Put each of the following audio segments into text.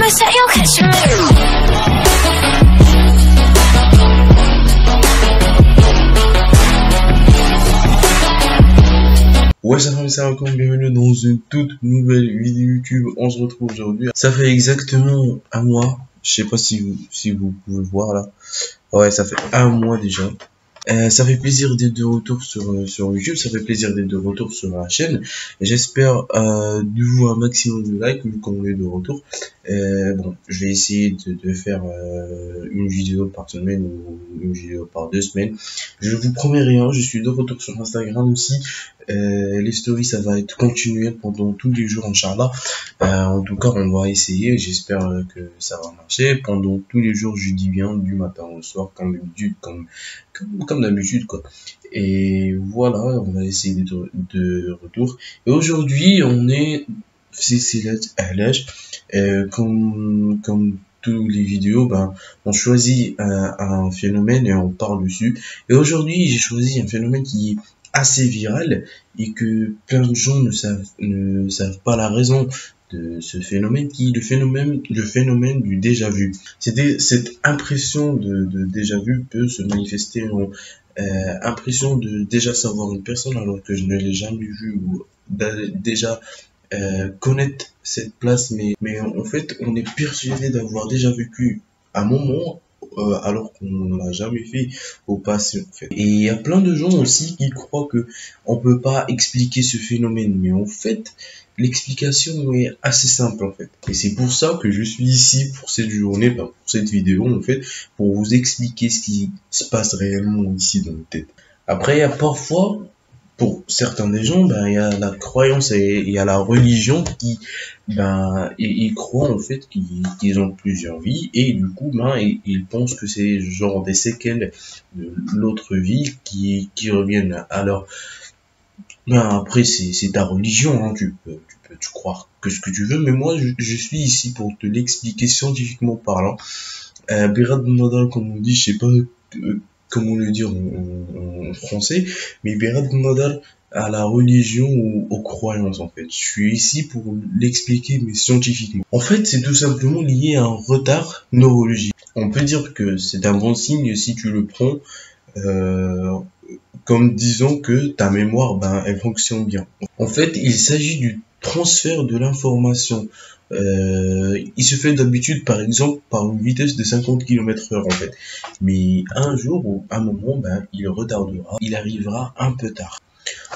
promise that you'll catch me. Ouais, ça va, bienvenue dans une toute nouvelle vidéo YouTube. On se retrouve aujourd'hui. Ça fait exactement un mois. Je sais pas si vous pouvez voir là. Ouais, ça fait un mois déjà. Ça fait plaisir d'être de retour sur YouTube, ça fait plaisir d'être de retour sur la chaîne. J'espère de vous un maximum de likes vu qu'on est de retour. Bon, je vais essayer de faire une vidéo par semaine ou une vidéo par 2 semaines. Je vous promets rien, je suis de retour sur Instagram aussi. Les stories, ça va être continuel pendant tous les jours, Inch'Allah. En tout cas, on va essayer. J'espère que ça va marcher. Pendant tous les jours, je dis bien, du matin au soir, comme d'habitude, comme d'habitude, quoi. Et voilà, on va essayer de retour. Et aujourd'hui, on est, c'est l'âge, comme tous les vidéos, ben, on choisit un phénomène et on parle dessus. Et aujourd'hui, j'ai choisi un phénomène qui est assez viral et que plein de gens ne savent pas la raison de ce phénomène, qui est le phénomène du déjà vu. Cette impression de déjà vu peut se manifester en impression de déjà savoir une personne alors que je ne l'ai jamais vue, ou déjà connaître cette place, mais en fait on est persuadé d'avoir déjà vécu un moment alors qu'on l'a jamais fait au passé, en fait. Et il y a plein de gens aussi qui croient que on peut pas expliquer ce phénomène, mais en fait l'explication est assez simple, en fait. Et c'est pour ça que je suis ici pour cette journée, pour cette vidéo, en fait, pour vous expliquer ce qui se passe réellement ici dans notre tête. Après, il y a parfois, pour certains des gens, ben, il y a la croyance et il y a la religion qui, ben, ils croient en fait qu'ils ont plusieurs vies, et du coup, ben, ils pensent que c'est genre des séquelles de l'autre vie qui reviennent. Alors, ben, après, c'est ta religion, hein, tu peux croire que ce que tu veux, mais moi, je suis ici pour te l'expliquer scientifiquement parlant. Birad Nadal, comme on dit, je sais pas comment le dire en français, mais Birad Nadal à la religion ou aux croyances, en fait. Je suis ici pour l'expliquer, mais scientifiquement. En fait, c'est tout simplement lié à un retard neurologique. On peut dire que c'est un bon signe si tu le prends comme disons que ta mémoire, ben, elle fonctionne bien. En fait, il s'agit du transfert de l'information. Il se fait d'habitude, par exemple, par une vitesse de 50 km/h, en fait. Mais un jour ou un moment, ben, il retardera, il arrivera un peu tard.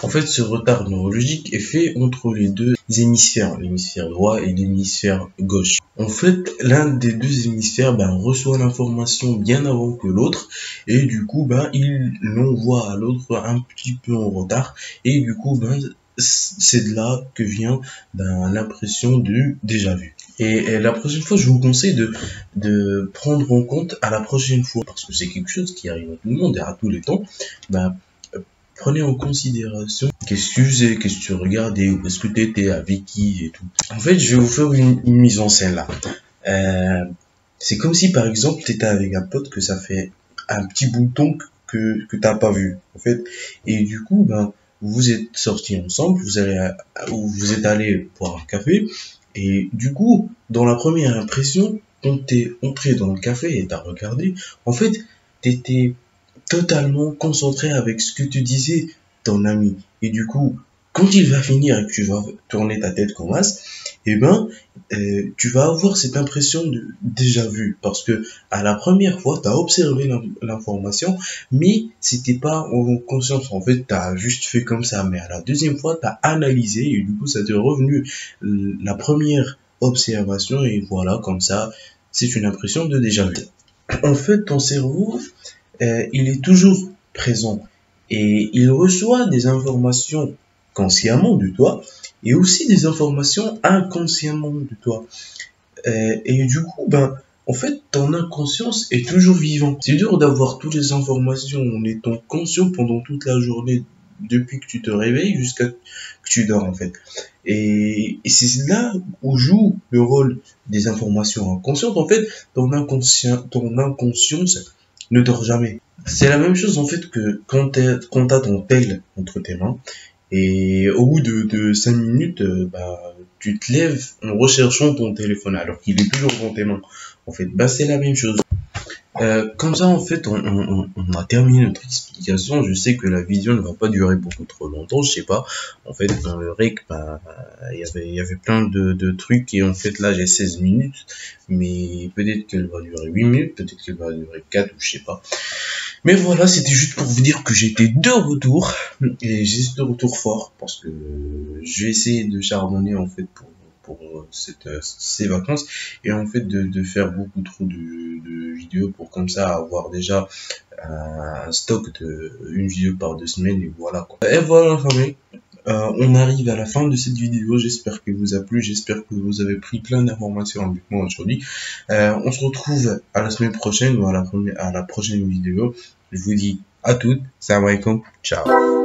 En fait, ce retard neurologique est fait entre les deux hémisphères, l'hémisphère droit et l'hémisphère gauche. En fait, l'un des deux hémisphères, ben, reçoit l'information bien avant que l'autre, et du coup, ben, il l'envoie à l'autre un petit peu en retard, et du coup, ben, c'est de là que vient, ben, l'impression du déjà vu. Et la prochaine fois, je vous conseille de prendre en compte à la prochaine fois, parce que c'est quelque chose qui arrive à tout le monde et à tous les temps, ben, prenez en considération qu'est-ce que tu faisais, qu'est-ce que tu regardais, où est-ce que tu étais, avec qui et tout. En fait, je vais vous faire une mise en scène là. C'est comme si par exemple tu étais avec un pote que ça fait un petit bouton que t'as pas vu, en fait. Et du coup, ben, vous êtes sortis ensemble, vous êtes allés boire un café, et du coup, dans la première impression, quand t'es entré dans le café et t'as regardé, en fait, t'étais totalement concentré avec ce que tu disais, ton ami. Et du coup, quand il va finir et que tu vas tourner ta tête comme as, eh ben, tu vas avoir cette impression de déjà vu. Parce que à la première fois, tu as observé l'information, mais c'était pas en conscience. En fait, tu as juste fait comme ça. Mais à la deuxième fois, tu as analysé et du coup, ça t'est revenu la première observation. Et voilà, comme ça, c'est une impression de déjà vu. En fait, ton cerveau, il est toujours présent et il reçoit des informations consciemment de toi et aussi des informations inconsciemment de toi. Et du coup, ben, en fait, ton inconscience est toujours vivant. C'est dur d'avoir toutes les informations en étant conscient pendant toute la journée, depuis que tu te réveilles jusqu'à que tu dors, en fait. Et c'est là où joue le rôle des informations inconscientes. En fait, ton inconscience ne dort jamais. C'est la même chose en fait que quand t'as ton tel entre tes mains et au bout de 5 minutes, bah, tu te lèves en recherchant ton téléphone alors qu'il est toujours dans tes mains. En fait, bah, c'est la même chose. Comme ça, en fait, on a terminé notre explication. Je sais que la vidéo ne va pas durer beaucoup trop longtemps, je sais pas. En fait, dans le rec, bah, il y avait plein de trucs, et en fait, là, j'ai 16 minutes, mais peut-être qu'elle va durer 8 minutes, peut-être qu'elle va durer 4, ou je sais pas. Mais voilà, c'était juste pour vous dire que j'étais de retour, et j'étais de retour fort, parce que j'ai essayé de charbonner, en fait, pour ces vacances, et en fait de faire beaucoup trop de vidéos pour comme ça avoir déjà un stock de une vidéo par 2 semaines, et voilà quoi. Et voilà, famille. On arrive à la fin de cette vidéo, j'espère qu'elle vous a plu, j'espère que vous avez pris plein d'informations avec moi aujourd'hui. On se retrouve à la semaine prochaine, ou à la prochaine vidéo. Je vous dis à toutes, salam alaikum, ciao.